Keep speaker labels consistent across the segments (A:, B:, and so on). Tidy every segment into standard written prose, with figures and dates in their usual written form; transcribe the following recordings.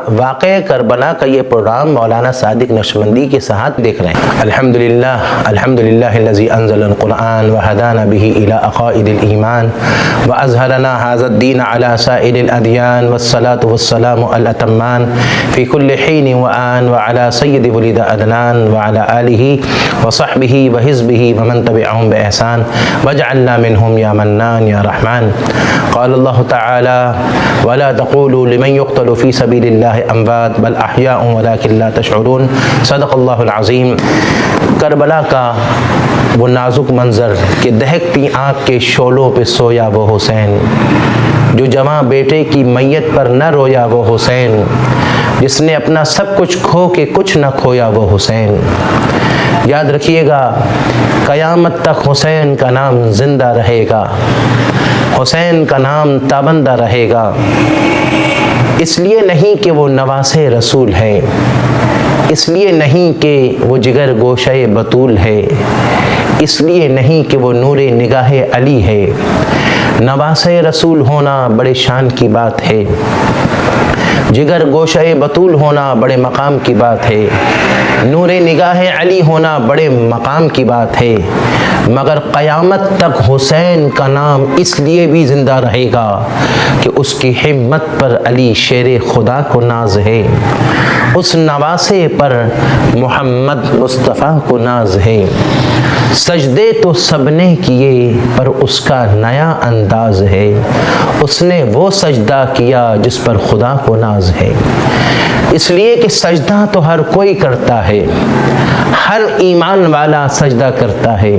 A: واقعہ کربلا کا یہ پروگرام مولانا صادق نقشبندی کے ساتھ دیکھ رہے ہیں۔ الحمدللہ الذی انزل القرآن وہدانا بہ الی عقائد الایمان واظہرنا ھذا الدین علی سائر الادیان والصلاة والسلام الاتمان فی کل حین وآن وعلی سید ولد عدنان وعلی آلہ وصحبہ وحزبہ ومن تبعہم بإحسان واجعلنا منہم یا منان یا رحمان۔ قال اللہ تعالی ولا تقولوا لمن يقتل في سبيل الله اموات بل احياء ولكن لا تشعرون۔ صدق اللہ العظیم۔ کربلا کا وہ نازک منظر کہ دہکتی آنکھ کے شعلوں پہ سویا وہ حسین، جو جواں بیٹے کی میت پر نہ رویا وہ حسین، جس نے اپنا سب کچھ کھو کے کچھ نہ کھویا وہ حسین۔ یاد رکھیے گا قیامت تک حسین کا نام زندہ رہے گا، حسین کا نام تابندہ رہے گا، اس لیے نہیں کہ وہ نواسے رسول ہے، اس لیے نہیں کہ وہ جگر گوشہ بطول ہے، اس لیے نہیں کہ وہ نور نگاہ علی ہے۔ نواسے رسول ہونا بڑے شان کی بات ہے، جگر گوشہ بطول ہونا بڑے مقام کی بات ہے، نور نگاہ علی ہونا بڑے مقام کی بات ہے، مگر قیامت تک حسین کا نام اس لیے بھی زندہ رہے گا کہ اس کی ہمت پر علی شیر خدا کو ناز ہے، اس نواسے پر محمد مصطفیٰ کو ناز ہے۔ سجدے تو سب نے کیے پر اس کا نیا انداز ہے، اس نے وہ سجدہ کیا جس پر خدا کو ناز ہے۔ اس لیے کہ سجدہ تو ہر کوئی کرتا ہے، ہر ایمان والا سجدہ کرتا ہے،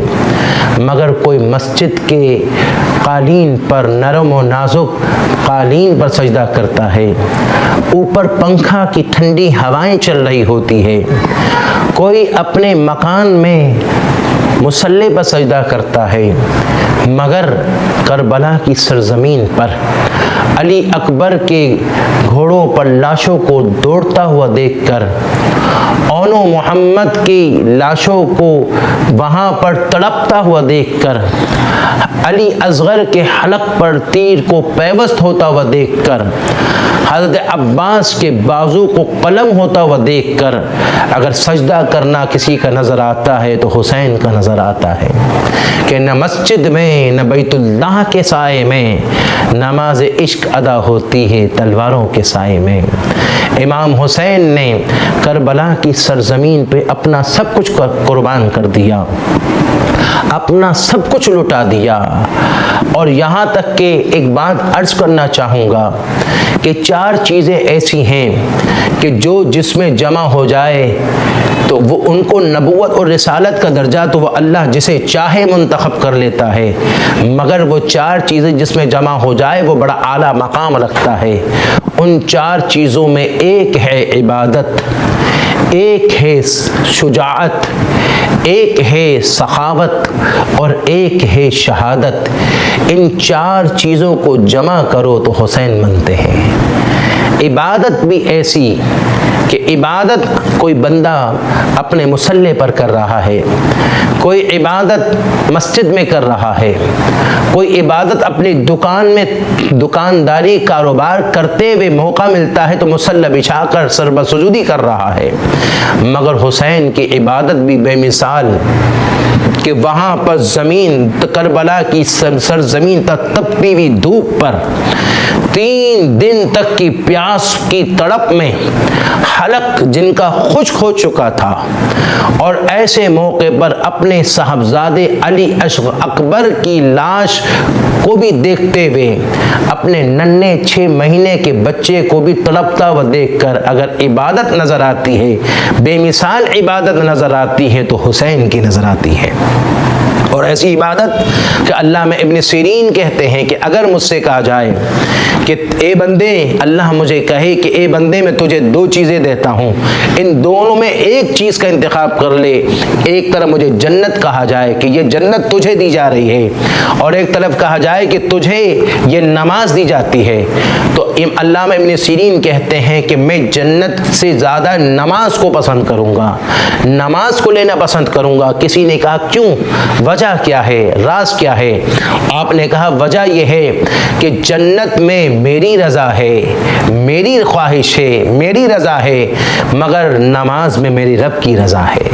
A: مگر کوئی مسجد کے قالین پر، نرم و نازک قالین پر سجدہ کرتا ہے، اوپر پنکھا کی ٹھنڈی ہوائیں چل رہی ہوتی ہے، کوئی اپنے مکان میں مصلی پر سجدہ کرتا ہے، مگر کربلا کی سرزمین پر علی اکبر کے گھوڑوں پر لاشوں کو دوڑتا ہوا دیکھ کر، اون و محمد کی لاشوں کو وہاں پر تڑپتا ہوا دیکھ کر، علی اصغر کے حلق پر تیر کو پیوست ہوتا ہوا دیکھ کر، حضرت عباس کے بازو کو قلم ہوتا ہوا دیکھ کر، اگر سجدہ کرنا کسی کا نظر آتا ہے تو حسین کا نظر آتا ہے کہ نہ مسجد میں نہ بیت اللہ کے سائے میں نماز عشق ادا ہوتی ہے تلواروں کے سائے میں۔ امام حسین نے کربلا کی سرزمین پہ اپنا سب کچھ قربان کر دیا، اپنا سب کچھ لٹا دیا، اور یہاں تک کہ ایک بات عرض کرنا چاہوں گا کہ 4 چیزیں ایسی ہیں کہ جو جس میں جمع ہو جائے تو وہ ان کو نبوت اور رسالت کا درجہ تو وہ اللہ جسے چاہے منتخب کر لیتا ہے، مگر وہ 4 چیزیں جس میں جمع ہو جائے وہ بڑا اعلیٰ مقام رکھتا ہے۔ ان 4 چیزوں میں ایک ہے عبادت، ایک ہے شجاعت، ایک ہے سخاوت اور ایک ہے شہادت۔ ان 4 چیزوں کو جمع کرو تو حسین بنتے ہیں۔ عبادت بھی ایسی کہ عبادت کوئی بندہ اپنے مصلی پر کر رہا ہے، کوئی عبادت مسجد میں کر رہا ہے، کوئی عبادت اپنی دکان میں دکانداری کاروبار کرتے ہوئے موقع ملتا ہے تو مصلی بچھا کر سربہ سجودی کر رہا ہے، مگر حسین کی عبادت بھی بے مثال کہ وہاں پر زمین کربلا کی سرزمین تک تپتی ہوئی دھوپ پر 3 دن تک کی پیاس کی تڑپ میں حلق جن کا خشک ہو چکا تھا، اور ایسے موقع پر اپنے صاحبزادے علی اکبر کی لاش کو بھی دیکھتے ہوئے، اپنے ننھے 6 مہینے کے بچے کو بھی تڑپتا ہوا دیکھ کر اگر عبادت نظر آتی ہے، بے مثال عبادت نظر آتی ہے تو حسین کی نظر آتی ہے۔ اور ایسی عبادت کہ علامہ ابن سیرین کہتے ہیں کہ اگر مجھ سے کہا جائے کہ اے بندے، اللہ مجھے کہے کہ اے بندے میں تجھے 2 چیزیں دیتا ہوں، ان دونوں میں ایک چیز کا انتخاب کر لے، ایک طرف مجھے جنت کہا جائے کہ یہ جنت تجھے دی جا رہی ہے، اور ایک طرف کہا جائے کہ تجھے یہ نماز دی جاتی ہے، تو علامہ ابن سیرین کہتے ہیں کہ میں جنت سے زیادہ نماز کو پسند کروں گا، نماز کو لینا پسند کروں گا۔ کسی نے کہا کیوں، وجہ کیا ہے، راز کیا ہے؟ آپ نے کہا وجہ یہ ہے کہ جنت میں میری رضا ہے، میری خواہش ہے، میری رضا ہے، مگر نماز میں میری رب کی رضا ہے،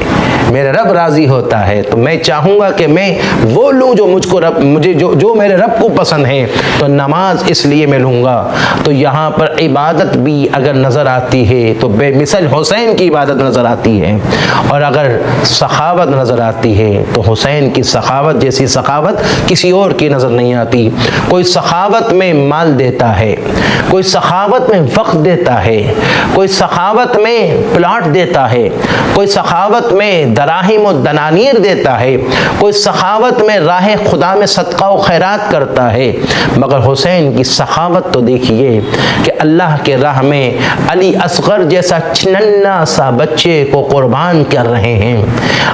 A: میرا رب راضی ہوتا ہے، تو میں چاہوں گا کہ میں وہ لوں جو مجھے جو میرے رب کو پسند ہے، تو نماز اس لیے میں لوں گا۔ تو یہاں پر عبادت بھی اگر نظر آتی ہے تو بے مثل حسین کی عبادت نظر آتی ہے، اور اگر سخاوت نظر آتی ہے تو حسین کی سخاوت جیسی سخاوت کسی اور کی نظر نہیں آتی۔ کوئی سخاوت میں مال دیتا ہے، کوئی سخاوت میں وقت دیتا ہے، کوئی سخاوت میں پلاٹ دیتا ہے، کوئی سخاوت میں دراہم و دنانیر دیتا ہے، کوئی سخاوت میں راہ خدا میں صدقہ و خیرات کرتا ہے، مگر حسین کی سخاوت تو دیکھیے کہ اللہ کے راہ میں علی اصغر جیسا ننھا سا بچے کو قربان کر رہے ہیں۔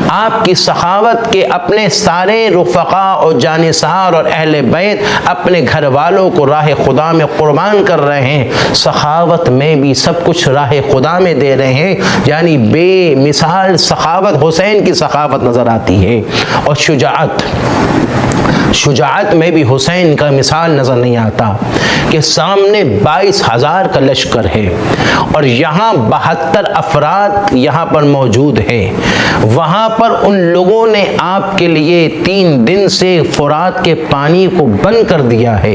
A: آپ کی سخاوت کے اپنے سارے رفقا اور جانثار اور اہل بیت اپنے گھر والوں کو راہ خدا میں قربان کر رہے ہیں، سخاوت میں بھی سب کچھ راہ خدا میں دے رہے ہیں، یعنی بے مثال سخاوت حسین کی سخاوت نظر آتی ہے۔ اور شجاعت میں بھی حسین کا مثال نظر نہیں آتا کہ سامنے 22,000 کا لشکر ہے اور یہاں 72 افراد یہاں پر موجود ہیں، وہاں پر ان لوگوں نے آپ کے لیے 3 دن سے فرات کے پانی کو بند کر دیا ہے،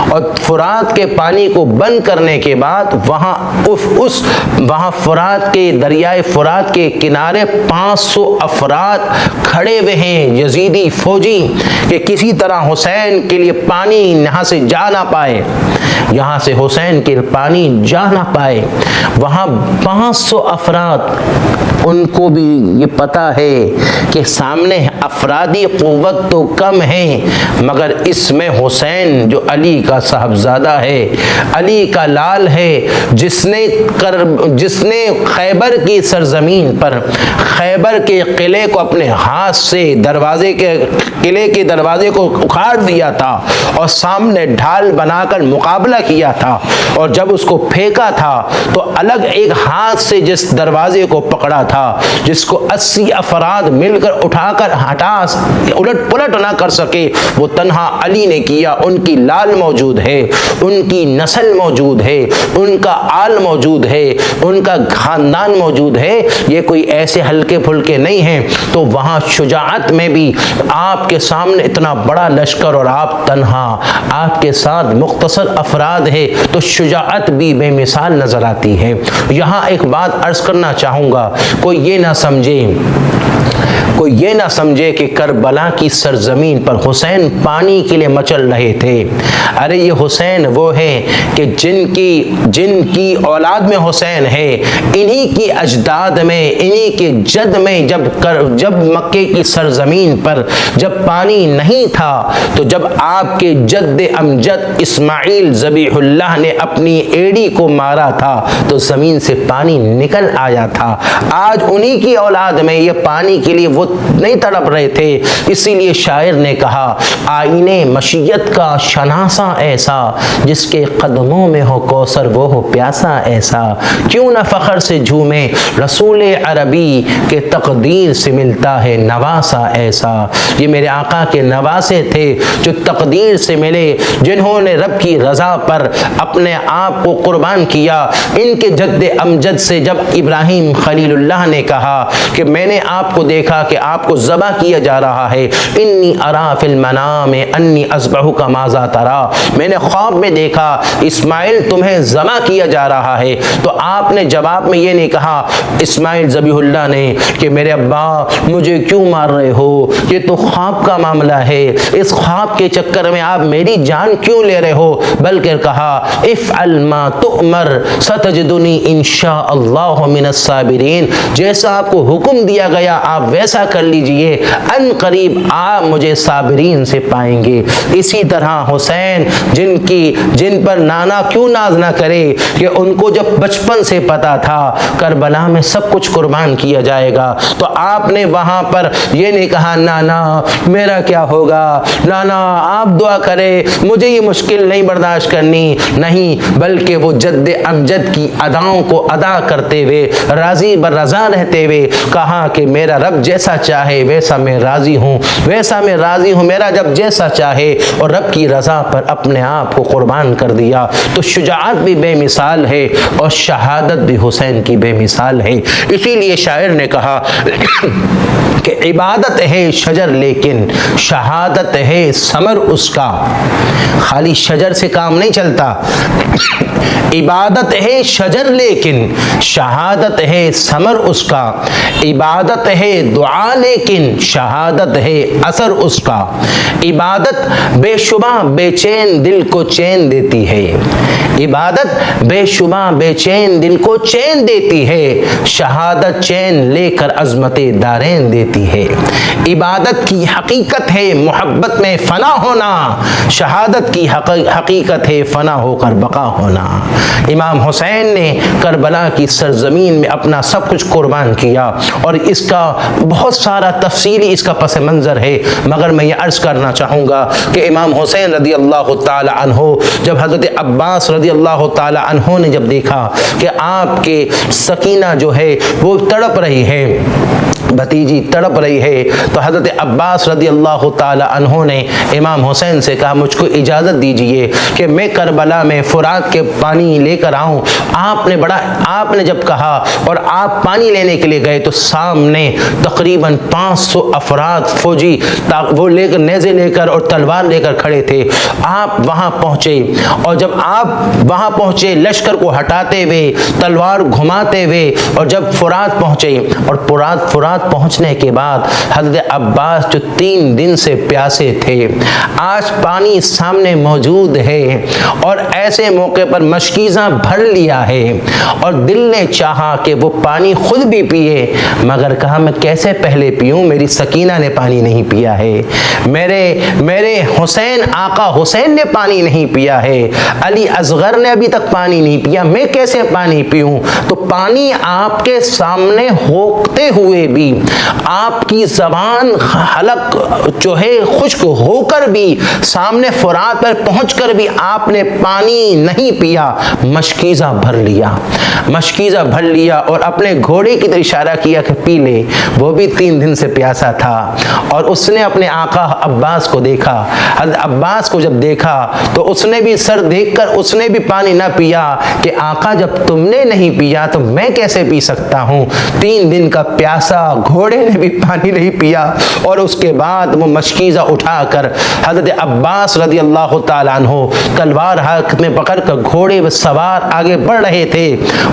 A: اور فرات کے پانی کو بند کرنے کے بعد وہاں فرات کے دریائے فرات کے کنارے 500 افراد کھڑے ہوئے ہیں، یزیدی فوجی، کہ کسی طرح حسین کے لیے پانی یہاں سے جا نہ پائے، یہاں سے حسین کے پانی جا نہ پائے۔ وہاں 500 افراد، ان کو بھی یہ پتا ہے کہ سامنے افرادی قوت تو کم ہے، مگر اس میں حسین جو علی کا صاحبزادہ ہے، علی کا لال ہے، جس نے خیبر کی سرزمین پر خیبر کے قلعے کو اپنے ہاتھ سے قلعے کے دروازے کو اکھاڑ دیا تھا اور سامنے ڈھال بنا کر مقابلہ کیا تھا، اور جب اس کو پھینکا تھا تو الگ ایک ہاتھ سے جس دروازے کو پکڑا تھا، جس کو 80 افراد مل کر اٹھا کر الٹ پلٹ نہ کر سکے، وہ تنہا علی نے کیا۔ ان کی لال موجود ہے، ان کی نسل موجود ہے، ان کا آل موجود ہے، ان کا خاندان موجود ہے، یہ کوئی ایسے ہلکے پھلکے نہیں ہیں۔ تو وہاں شجاعت میں بھی آپ کے سامنے اتنا بڑا لشکر اور آپ تنہا، آپ کے ساتھ مختصر افراد ہے، تو شجاعت بھی بے مثال نظر آتی ہے۔ یہاں ایک بات عرض کرنا چاہوں گا، کوئی یہ نہ سمجھے کہ کربلا کی سرزمین پر حسین پانی کے لیے مچل رہے تھے۔ ارے یہ حسین وہ ہے کہ جن کی اولاد میں حسین ہے، انہی کی اجداد میں، انہی کے جد میں جب مکے کی سرزمین پر جب پانی نہیں تھا، تو جب آپ کے جد امجد اسماعیل ذبیح اللہ نے اپنی ایڑی کو مارا تھا تو زمین سے پانی نکل آیا تھا۔ آج انہی کی اولاد میں یہ پانی کے لیے وہ نہیں تڑپ رہے تھے، اسی لیے شاعر نے کہا آئینے مشیت کا شناسا ایسا، جس کے قدموں میں ہو کوثر وہ ہو پیاسا ایسا، کیوں نہ فخر سے جھومے رسول عربی کے تقدیر سے ملتا ہے نواسا ایسا۔ یہ میرے آقا کے نواسے تھے جو تقدیر سے ملے، جنہوں نے رب کی رضا پر اپنے آپ کو قربان کیا۔ ان کے جد امجد سے جب ابراہیم خلیل اللہ نے کہا کہ میں نے آپ کو دیکھا کہ آپ کو ذبح کیا جا رہا ہے، انی ارا فی المنام انی اذبحک ماذا تری، میں نے خواب میں دیکھا اسماعیل تمہیں ذبح کیا جا رہا ہے، تو آپ نے جواب میں یہ نہیں کہا اسماعیل ذبیح اللہ نے کہ میرے ابا مجھے کیوں مار رہے ہو، یہ تو خواب کا معاملہ ہے، اس خواب کے چکر میں آپ میری جان کیوں لے رہے ہو، بلکہ کہا افعل ما تؤمر ستجدنی انشاء اللہ من الصابرین، جیسا آپ کو حکم دیا گیا آپ ایسا کر لیجئے ان قریب آپ مجھے صابرین سے پائیں گے۔ اسی طرح حسین جن پر نانا کیوں ناز نہ کرے کہ ان کو جب بچپن سے پتا تھا کربلا میں سب کچھ قربان کیا جائے گا، تو آپ نے وہاں پر یہ نہیں کہا نانا میرا کیا ہوگا، نانا آپ دعا کرے مجھے یہ مشکل نہیں برداشت کرنی، نہیں، بلکہ وہ جد امجد کی اداؤں کو ادا کرتے ہوئے راضی بر رضا رہتے ہوئے کہا کہ میرا رب جیسا چاہے ویسا میں راضی ہوں، ویسا میں راضی ہوں، میرا جب جیسا چاہے، اور رب کی رضا پر اپنے آپ کو قربان کر دیا۔ تو شجاعت بھی بے مثال ہے اور شہادت بھی حسین کی بے مثال ہے۔ اسی لیے شاعر نے کہا کہ عبادت ہے شجر لیکن شہادت ہے ثمر اس کا۔ خالی شجر سے کام نہیں چلتا، عبادت ہے شجر لیکن شہادت ہے ثمر اس کا، عبادت ہے دعا لیکن شہادت ہے اثر اس کا، عبادت بے شبہ بے چین دل کو چین دیتی ہے، عبادت بے شبہ بے چین دل کو چین دیتی ہے، شہادت چین لے کر عظمت دارین دیتی ہے۔ عبادت کی حقیقت ہے محبت میں فنا ہونا، شہادت کی حقیقت ہے فنا ہو کر بقا ہونا۔ امام حسین نے کربلا کی سرزمین میں اپنا سب کچھ قربان کیا، اور اس کا بہت سارا تفصیلی اس کا پس منظر ہے، مگر میں یہ عرض کرنا چاہوں گا کہ امام حسین رضی اللہ تعالی عنہ جب حضرت عباس رضی اللہ تعالی عنہ نے جب دیکھا کہ آپ کے سکینہ جو ہے وہ تڑپ رہی ہے، بھتیجی تڑپ رہی ہے، تو حضرت عباس رضی اللہ تعالی عنہ نے امام حسین سے کہا مجھ کو اجازت دیجئے کہ میں کربلا میں فرات کے پانی لے کر آؤں۔ آپ نے جب کہا اور آپ پانی لینے کے لیے گئے تو سامنے تقریباً 500 افراد فوجی وہ لے کر نیزے لے کر اور تلوار لے کر کھڑے تھے۔ آپ وہاں پہنچے، اور جب آپ وہاں پہنچے لشکر کو ہٹاتے ہوئے تلوار گھماتے ہوئے، اور جب فرات پہنچے، اور فرات پہنچنے کے بعد حضرت عباس جو 3 دن سے پیاسے تھے، آج پانی سامنے موجود ہے، اور ایسے موقع پر مشکیزہ بھر لیا ہے، اور دل نے چاہا کہ وہ پانی خود بھی پیے، مگر کہا میں کیسے پہلے پیوں، میری سکینہ نے پانی نہیں پیا ہے، میرے حسین آقا حسین نے پانی نہیں پیا ہے، علی اصغر نے ابھی تک پانی نہیں پیا، میں کیسے پانی پیوں؟ تو پانی آپ کے سامنے ہوتے ہوئے بھی، آپ کی زبان حلق جو ہے خشک ہو کر بھی، سامنے فرات پر پہنچ کر بھی آپ نے پانی نہیں پیا، مشکیزہ بھر لیا اور اپنے گھوڑے کی طرف اشارہ کیا کہ پی لے۔ وہ بھی 3 دن سے پیاسا تھا، اور اس نے اپنے آقا عباس کو دیکھا، حضرت عباس کو جب دیکھا تو اس نے بھی سر دیکھ کر اس نے بھی پانی نہ پیا کہ آقا جب تم نے نہیں پیا تو میں کیسے پی سکتا ہوں؟ 3 دن کا پیاسا گھوڑے نے بھی پانی نہیں پیا، اور اس کے بعد وہ مشکیزہ اٹھا کر حضرت عباس رضی اللہ تعالیٰ عنہ تلوار ہاتھ میں پکڑ کر گھوڑے سوار آگے بڑھ رہے تھے۔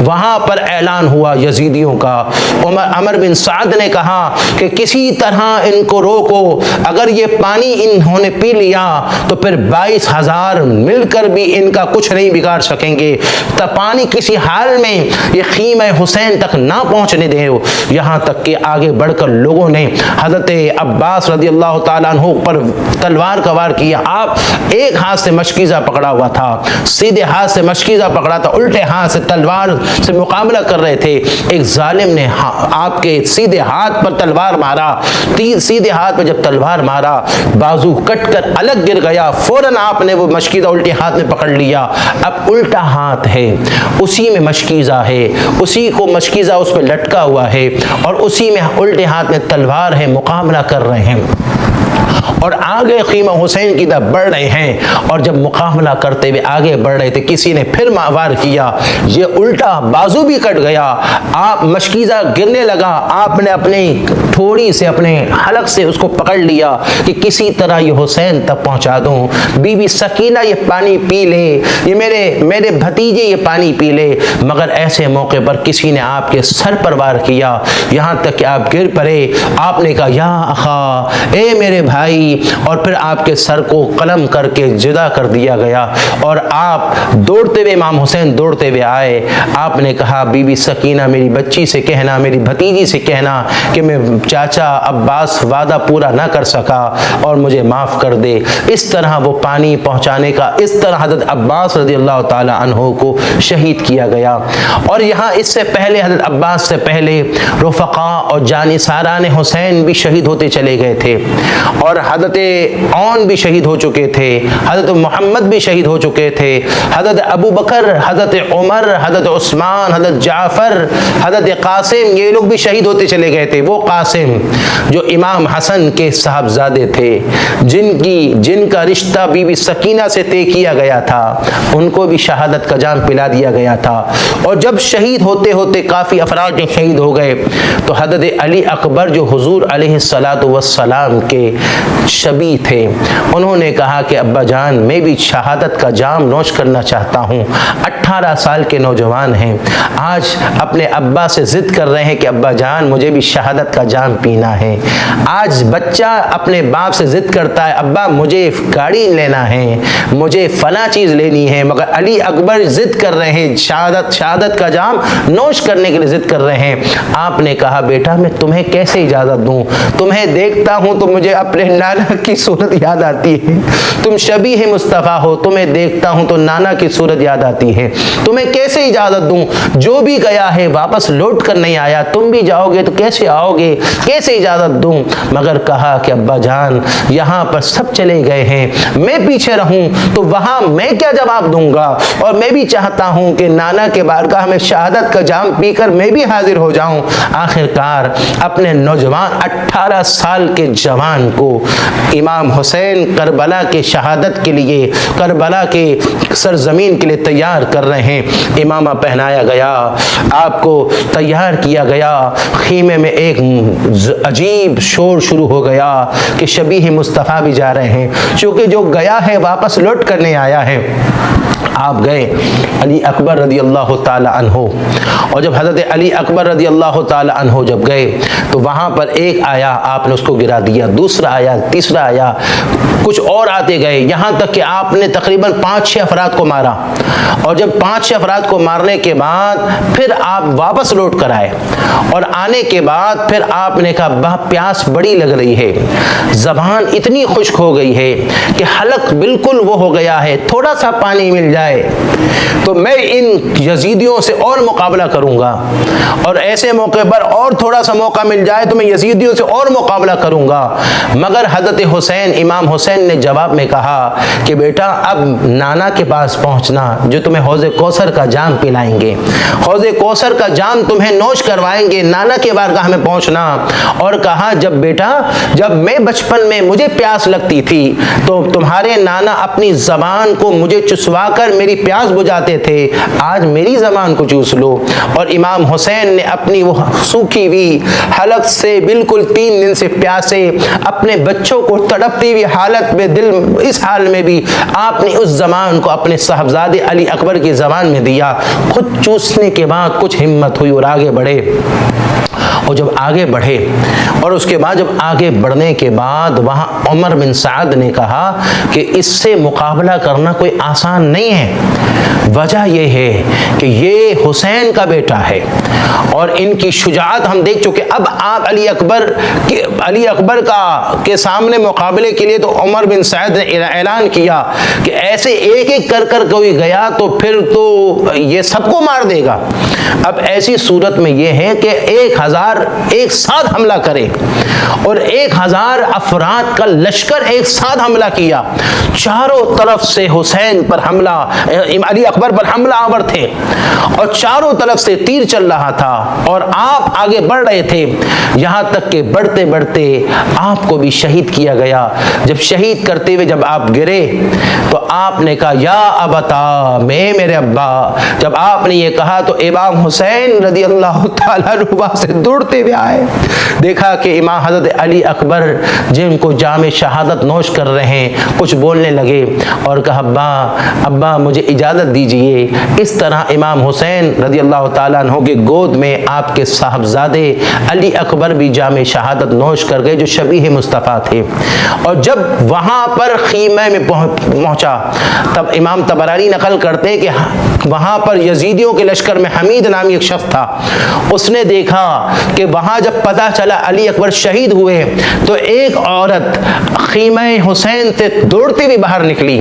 A: وہاں پر اعلان ہوا یزیدیوں کا، عمر بن سعد نے کہا کہ کسی طرح ان کو روکو، اگر یہ پانی انہوں نے پی لیا تو پھر 22,000 مل کر بھی ان کا کچھ نہیں بگاڑ سکیں گے، تو پانی کسی حال میں یہ خیمہ حسین تک نہ پہنچنے دے۔ یہاں تک کہ آگے بڑھ کر لوگوں نے حضرت عباس رضی اللہ تعالیٰ عنہ پر تلوار کا وار کیا۔ آپ ایک ہاتھ سے مشکیزہ پکڑا ہوا تھا، سیدھے ہاتھ سے مشکیزہ پکڑا تھا، الٹے ہاتھ سے تلوار سے مقابلہ کر رہے تھے۔ ایک ظالم نے آپ کے سیدھے ہاتھ پر تلوار مارا، سیدھے ہاتھ پر جب تلوار مارا بازو کٹ کر الگ گر گیا، فوراً آپ نے وہ مشکیزہ الٹے ہاتھ میں پکڑ لیا۔ اب الٹا ہاتھ ہے، اسی میں مشکیزہ ہے، اسی کو مشکیزہ اس پہ لٹکا ہوا ہے، اور اسی میں الٹے ہاتھ میں تلوار ہے، مقابلہ کر رہے ہیں، اور آگے خیمہ حسین کی طرف بڑھ رہے ہیں۔ اور جب مقابلہ کرتے ہوئے آگے بڑھ رہے تھے، کسی نے پھر وار کیا، یہ الٹا بازو بھی کٹ گیا، آپ مشکیزہ گرنے لگا، آپ نے اپنی تھوڑی سے اپنے حلق سے اس کو پکڑ لیا کہ کسی طرح یہ حسین تک پہنچا دوں، بی بی سکینہ یہ پانی پی لے، یہ میرے بھتیجے یہ پانی پی لے، مگر ایسے موقع پر کسی نے آپ کے سر پر وار کیا، یہاں تک کہ آپ گر پڑے۔ آپ نے کہا یا اخا، اے میرے بھائی، اٹھائی اور پھر آپ کے سر کو قلم کر کے جدا کر دیا گیا اور آپ دوڑتے ہوئے امام حسین دوڑتے ہوئے آئے. آپ نے کہا بی بی سکینہ میری بچی سے کہنا, میری بھتیجی سے کہنا کہ میں چاچا عباس وعدہ پورا نہ کر سکا اور مجھے معاف کر دے. اس طرح وہ پانی پہنچانے کا, اس طرح حضرت عباس رضی اللہ تعالی عنہ کو شہید کیا گیا. اور یہاں اس سے پہلے حضرت عباس سے پہلے رفقا اور جانثاران حسین بھی شہید ہوتے چلے گئے تھے اور حضرت عون بھی شہید ہو چکے تھے, حضرت محمد بھی شہید ہو چکے تھے, حضرت ابو بکر, حضرت عمر, حضرت عثمان, حضرت جعفر, حضرت قاسم, یہ لوگ بھی شہید ہوتے چلے گئے تھے. وہ قاسم جو امام حسن کے صاحبزادے تھے, جن کا رشتہ بی بی سکینہ سے طے کیا گیا تھا, ان کو بھی شہادت کا جام پلا دیا گیا تھا. اور جب شہید ہوتے ہوتے کافی افراد جو شہید ہو گئے تو حضرت علی اکبر جو حضور علیہ السلام کے شبی تھے, انہوں نے کہا کہ ابا جان میں بھی شہادت کا جام نوش کرنا چاہتا ہوں. 18 سال کے نوجوان ہیں, آج اپنے ابا سے ضد کر رہے ہیں کہ ابا جان مجھے بھی شہادت کا جام پینا ہے. آج بچہ اپنے باپ سے ضد کرتا ہے ابا مجھے گاڑی لینا ہے, مجھے فلاں چیز لینی ہے, مگر علی اکبر ضد کر رہے ہیں, شہادت کا جام نوش کرنے کے لیے ضد کر رہے ہیں. آپ نے کہا بیٹا میں تمہیں کیسے اجازت دوں, تمہیں دیکھتا ہوں تو مجھے اپنے نانا کی صورت یاد آتی ہے, تم شبیہ مصطفیٰ ہو, تمہیں دیکھتا ہوں تو نانا کی صورت یاد آتی ہے, تمہیں کیسے اجازت دوں, جو بھی گیا ہے واپس لوٹ کر نہیں آیا, تم بھی جاؤ گے تو کیسے آؤ گے, کیسے اجازت دوں. مگر کہا کہ ابا جان یہاں پر سب چلے گئے ہیں, میں پیچھے رہوں تو وہاں میں کیا جواب دوں گا, اور میں بھی چاہتا ہوں کہ نانا کے بارگاہ میں شہادت کا جام پی کر میں بھی حاضر ہو جاؤں. آخرکار اپنے نوجوان 18 سال کے جوان کو امام حسین کربلا کے شہادت کے لیے, کربلا کے سرزمین کے لیے تیار کر رہے ہیں. امامہ پہنایا گیا, آپ کو تیار کیا گیا. خیمے میں ایک عجیب شور شروع ہو گیا کہ شبیہ مصطفیٰ بھی جا رہے ہیں, چونکہ جو گیا ہے واپس لوٹ کر نہیں آیا ہے. آپ گئے علی اکبر رضی اللہ تعالی عنہ, اور جب حضرت علی اکبر رضی اللہ تعالی عنہ جب گئے تو وہاں پر ایک آیا, آپ نے اس کو گرا دیا, دوسرا آیا, تیسرا آیا, کچھ اور آتے گئے, یہاں تک کہ آپ نے تقریباً 5-6 افراد کو مارا. اور جب 5-6 افراد کو مارنے کے بعد پھر آپ واپس لوٹ کر آئے, اور آنے کے بعد پھر آپ نے کہا پیاس بڑی لگ رہی ہے, زبان اتنی خشک ہو گئی ہے کہ حلق بالکل وہ ہو گیا ہے, تھوڑا سا پانی مل جائے تو میں ان یزیدیوں سے اور مقابلہ کروں گا, اور ایسے موقع پر اور تھوڑا سا موقع مل جائے تو میں یزیدیوں سے اور مقابلہ کروں گا. مگر حضرت حسین, امام حسین نے جواب میں کہا کہ بیٹا اب نانا کے پاس پہنچنا جو تمہیں حوض کوثر کا جام پلائیں گے, حوض کوثر کا جام تمہیں نوش کروائیں گے, نانا کے بارگاہ میں پہنچنا. اور کہا جب بیٹا جب میں بچپن میں مجھے پیاس لگتی تھی تو تمہارے نانا اپنی زبان کو مجھے چسوا کر میری پیاس بجھاتے تھے, آج میری زبان کو چوس لو. اور امام حسین نے اپنی وہ سوکھی ہوئی حلق سے بالکل 3 دن سے پیاسے اپنے بچوں کو تڑپتی ہوئی حالت میں, دل اس حال میں بھی آپ نے اس زبان کو اپنے صاحبزادے علی اکبر کی زبان میں دیا. خود چوسنے کے بعد کچھ ہمت ہوئی اور آگے بڑھے. اور جب آگے بڑھے اور اس کے بعد جب آگے بڑھنے کے بعد وہاں عمر بن سعد نے کہا کہ اس سے مقابلہ کرنا کوئی آسان نہیں ہے. وجہ یہ ہے کہ یہ حسین کا بیٹا ہے اور ان کی شجاعت ہم دیکھ چکے. اب آپ علی اکبر کے سامنے مقابلے کے لیے تو عمر بن سعد نے اعلان کیا کہ ایسے ایک ایک کر کوئی گیا تو پھر تو یہ سب کو مار دے گا. اب ایسی صورت میں یہ ہے کہ 1000 ایک ساتھ حملہ کرے, اور 1000 افراد کا لشکر ایک ساتھ حملہ کیا. چاروں طرف سے حسین پر حملہ, علی اکبر پر حملہ آور تھے, اور چاروں طرف سے تیر چل رہا تھا, اور آپ آگے بڑھ رہے تھے, یہاں تک کہ بڑھتے بڑھتے آپ کو بھی شہید کیا گیا. جب شہید کرتے ہوئے جب آپ گرے تو آپ نے کہا یا ابتا, میں میرے ابا. جب آپ نے یہ کہا تو امام حسین رضی اللہ تعالیٰ عنہ سے دوڑتے دوڑتے ہوئے آئے، دیکھا کہ امام حضرت علی اکبر جن کو جام شہادت نوش کر رہے ہیں کچھ بولنے لگے اور کہا ابا مجھے اجازت دیجئے۔ اس طرح امام حسین رضی اللہ تعالیٰ عنہ کے گود میں آپ کے صاحبزادے علی اکبر بھی جام شہادت نوش کر گئے جو شبیہ مصطفیٰ تھے۔ اور جب وہاں پر خیمہ میں پہنچا تب امام طبرانی نقل کرتے ہیں کہ وہاں پر یزیدیوں کے لشکر میں حمید نامی ایک شخص تھا، اس نے دیکھا کہ وہاں جب پتہ چلا علی اکبر شہید ہوئے تو ایک عورت خیمہ حسین سے دوڑتی ہوئی باہر نکلی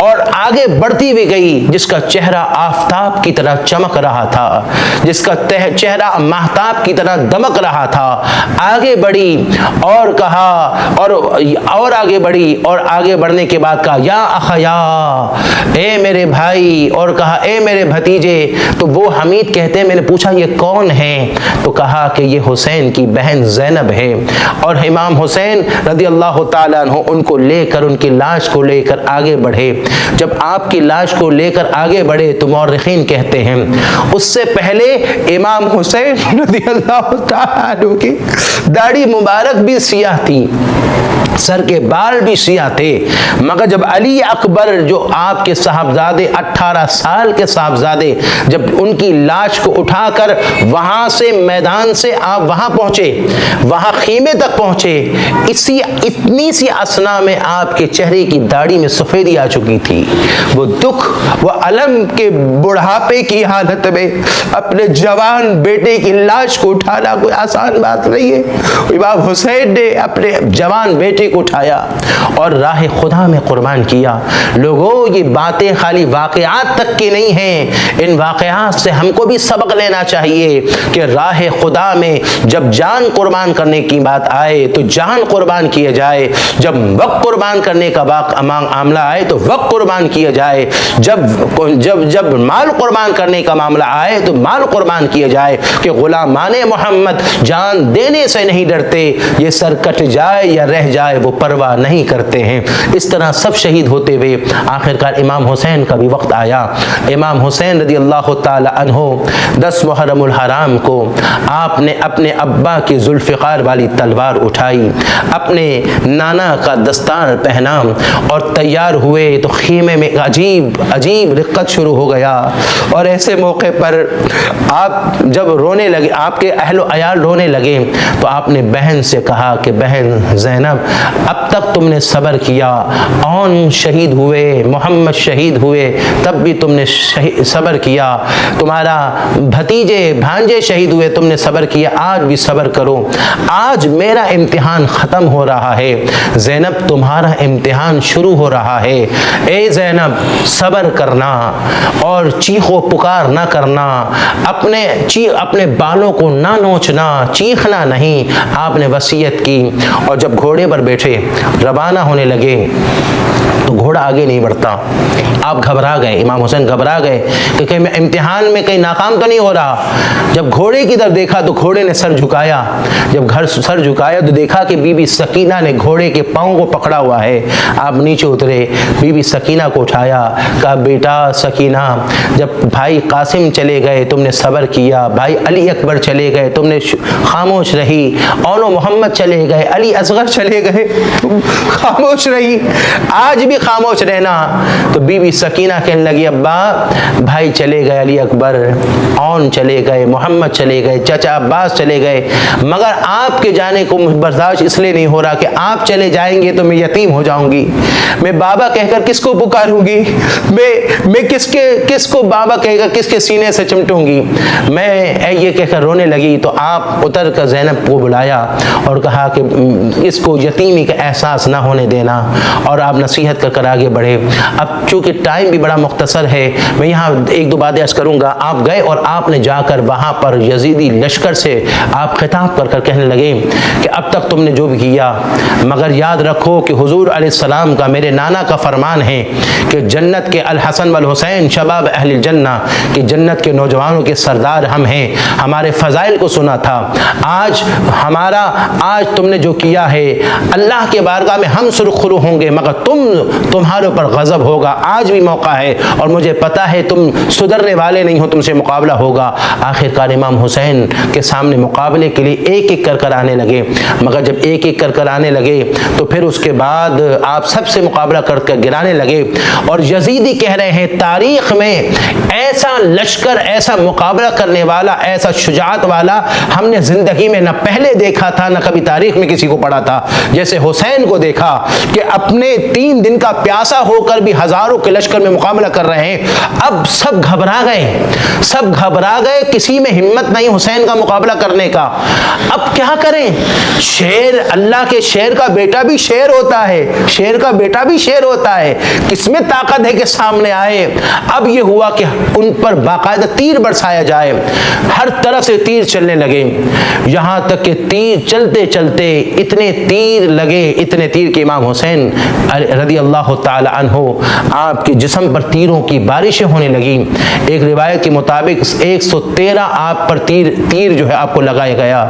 A: اور آگے بڑھتی ہوئی گئی، جس کا چہرہ آفتاب کی طرح چمک رہا تھا، جس کا چہرہ مہتاب کی طرح دمک رہا تھا۔ آگے بڑھی اور کہا اور آگے بڑھی اور آگے بڑھنے کے بعد کہا یا اخیا، اے میرے بھائی، اور کہا اے میرے بھتیجے۔ تو وہ حمید کہتے ہیں میں نے پوچھا یہ کون ہے؟ تو کہا کہ یہ حسین کی بہن زینب ہے۔ اور امام حسین رضی اللہ تعالیٰ عنہ ان کو لے کر ان کی لاش کو لے کر آگے بڑھے۔ جب آپ کی لاش کو لے کر آگے بڑھے تو مورخین کہتے ہیں اس سے پہلے امام حسین رضی اللہ تعالیٰ عنہ کی داڑھی مبارک بھی سیاہ تھی، سر کے بال بھی سیاہ تھے، مگر جب علی اکبر جو آپ کے صاحبزادے 18 سال کے صاحبزادے جب ان کی لاش کو اٹھا کر وہاں سے میدان سے آپ وہاں پہنچے، وہاں خیمے تک پہنچے، اتنی سی اسنا میں آپ کے چہرے کی داڑھی میں سفیدی آ چکی تھی۔ وہ دکھ، وہ علم کے بڑھاپے کی حالت میں اپنے جوان بیٹے کی لاش کو اٹھانا کوئی آسان بات نہیں ہے۔ امام حسین نے اپنے جوان بیٹے کو اٹھایا اور راہ خدا میں قربان کیا۔ لوگوں یہ باتیں خالی واقعات تک کی نہیں ہیں، ان واقعات سے ہم کو بھی سبق لینا چاہیے کہ راہ خدا میں جب جان قربان کرنے کی بات آئے تو جان قربان کیا جائے، جب وقت قربان کرنے کا معاملہ آئے تو وقت قربان کیا جائے، جب مال قربان کرنے کا معاملہ آئے تو مال قربان کیا جائے، کہ غلامان محمد جان دینے سے نہیں ڈرتے، یہ سر کٹ جائے یا رہ جائے وہ پرواہ نہیں کرتے ہیں۔ اس طرح سب شہید ہوتے ہوئے آخرکار امام حسین کا بھی وقت آیا۔ امام حسین رضی اللہ تعالی عنہ 10 محرم الحرام کو آپ نے اپنے ابا کی ذوالفقار والی تلوار اٹھائی، اپنے نانا کا دستار پہنا اور تیار ہوئے تو خیمے میں عجیب رقت شروع ہو گیا۔ اور ایسے موقع پر آپ جب رونے لگے، آپ کے اہل و عیال رونے لگے تو آپ نے بہن سے کہا کہ بہن زینب اب تک تم نے صبر کیا، اون شہید ہوئے، محمد شہید ہوئے تب بھی تم نے صبر کیا، تمہارا بھانجے شہید ہوئے تم نے صبر کیا، آج بھی صبر کرو، آج میرا امتحان ختم ہو رہا ہے، زینب تمہارا امتحان شروع ہو رہا ہے، اے زینب صبر کرنا اور چیخ و پکار نہ کرنا، اپنے بالوں کو نہ نوچنا، چیخنا نہیں، آپ نے وصیت کی۔ اور جب گھوڑے پر بیٹھے روانہ ہونے لگے تو گھوڑا آگے نہیں بڑھتا، آپ گھبرا گئے، امام حسین گھبرا گئے کہ کہیں میں امتحان میں کہیں ناکام تو نہیں ہو رہا۔ جب گھوڑے کی طرف دیکھا تو گھوڑے نے سر جھکایا، جب سر جھکایا تو دیکھا کہ بی بی سکینہ نے گھوڑے کے پاؤں کو پکڑا ہوا ہے۔ آپ نیچے اترے، بی بی سکینہ کو اٹھایا، کہا بیٹا سکینہ جب بھائی قاسم چلے گئے تم نے صبر کیا، بھائی علی اکبر چلے گئے تم نے خاموش رہی، اولو محمد چلے گئے، علی اصغر چلے گئے تم خاموش رہی، آج بھی خاموش رہنا۔ تو بی بی سکینہ کہنے لگی ابا بھائی چلے گئے، علی اکبر اون چلے گئے، محمد چلے گئے، چچا عباس چلے گئے، مگر آپ کے جانے کو برداشت اس لیے نہیں ہو رہا کہ آپ چلے جائیں گے تو میں یتیم ہو جاؤں گی، میں بابا کہہ کر کس کو پکاروں گی، میں کس کو بابا کہہ کر کس کے سینے سے چمٹوں گی، میں یہ کہہ کر رونے لگی۔ تو آپ اتر کر زینب کو بلایا اور کہا کہ اس کو یتیمی کا احساس نہ ہونے دینا، اور آپ نصیحت کر آگے بڑھے۔ اب چونکہ ٹائم بھی بڑا مختصر ہے میں یہاں ایک دو باتیں عرض کروں گا۔ آپ گئے اور آپ نے جا کر وہاں پر یزیدی لشکر سے آپ خطاب کر کہنے لگے کہ اب تک تم نے جو بھی کیا، مگر یاد رکھو کہ حضور علیہ السلام کا میرے نانا کا فرمان ہے کہ جنت کے الحسن والحسین شباب اہل الجنہ، کہ جنت کے نوجوانوں کے سردار ہم ہیں، ہمارے فضائل کو سنا تھا، آج تم نے جو کیا ہے اللہ کے بارگاہ میں ہم سرخرو ہوں گے، مگر تم تمہارے اوپر غضب ہوگا، آج بھی موقع ہے اور مجھے پتہ ہے تم سدھرنے والے نہیں ہو، تم سے مقابلہ ہوگا۔ آخر کار امام حسین کے سامنے مقابلے کے لیے ایک ایک کر آنے لگے، مگر جب ایک ایک کر آنے لگے تو پھر اس کے بعد آپ سب سے مقابلہ کر گرانے لگے۔ اور یزیدی کہہ رہے ہیں تاریخ میں ایسا لشکر، ایسا مقابلہ کرنے والا، ایسا شجاعت والا ہم نے زندگی میں نہ پہلے دیکھا تھا نہ کبھی تاریخ میں کسی کو پڑھا تھا، جیسے حسین کو دیکھا کہ اپنے 3 دن کا پیاسا ہو کر بھی ہزاروں کے لشکر میں مقابلہ کر رہے ہیں۔ اب سب گھبرا گئے، کسی میں ہمت نہیں حسین کا مقابلہ کرنے کا۔ اب کیا کریں؟ شیر، اللہ کے شیر کا بیٹا بھی شیر ہوتا ہے، شیر کا بیٹا بھی شیر ہوتا ہے، کس میں طاقت ہے کہ سامنے آئے؟ اب یہ ہوا کہ ان پر باقاعدہ تیر برسایا جائے، ہر طرف سے تیر چلنے لگے، یہاں تک کہ تیر چلتے چلتے اتنے تیر لگے، اتنے تیر کہ امام حسین رضی اللہ تعالی عنہ آپ کے جسم پر تیروں کی بارشیں ہونے لگی۔ ایک روایت کے مطابق 113 آپ پر تیر جو ہے آپ کو لگایا گیا،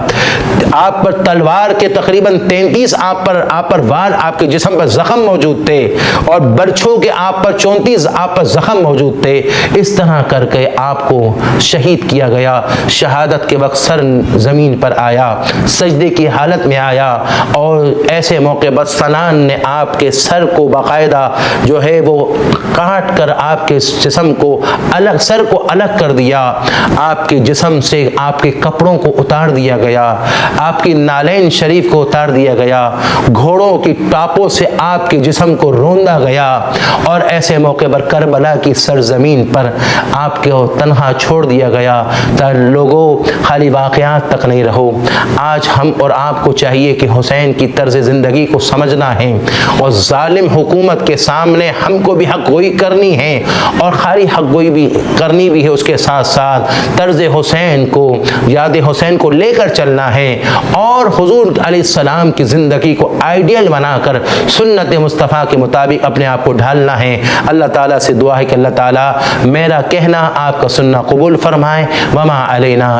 A: آپ پر تلوار کے تقریباً 33 آپ پر وار آپ کے جسم پر زخم موجود تھے، اور برچھوں کے آپ پر 34 آپ پر زخم موجود تھے۔ اس طرح کر کے آپ کو شہید کیا گیا۔ شہادت کے وقت سر زمین پر آیا، سجدے کی حالت میں آیا، اور ایسے موقع پر سنان نے آپ کے سر کو باقاعدہ جو ہے وہ کاٹ کر آپ کے جسم کو سر کو الگ کر دیا، آپ کے جسم سے آپ کے کپڑوں کو اتار دیا گیا، آپ کی نالین شریف کو اتار دیا گیا، گھوڑوں کی ٹاپوں سے آپ کے جسم کو روندا گیا، اور ایسے موقع پر کربلا کی سرزمین پر آپ کو تنہا چھوڑ دیا گیا۔ لوگوں خالی واقعات تک نہیں رہو، آج ہم اور آپ کو چاہیے کہ حسین کی طرز زندگی کو سمجھنا ہے، اور ظالم حکومت کے سامنے ہم کو بھی حق گوئی کرنی ہے، اور خالی حق گوئی بھی کرنی بھی ہے، اس کے ساتھ ساتھ طرز حسین کو، یاد حسین کو لے کر چلنا ہے، اور حضور علیہ السلام کی زندگی کو آئیڈیل بنا کر سنت مصطفیٰ کے مطابق اپنے آپ کو ڈھالنا ہے۔ اللہ تعالیٰ سے دعا ہے کہ اللہ تعالیٰ میرا کہنا آپ کا سننا قبول فرمائے۔ وما علینا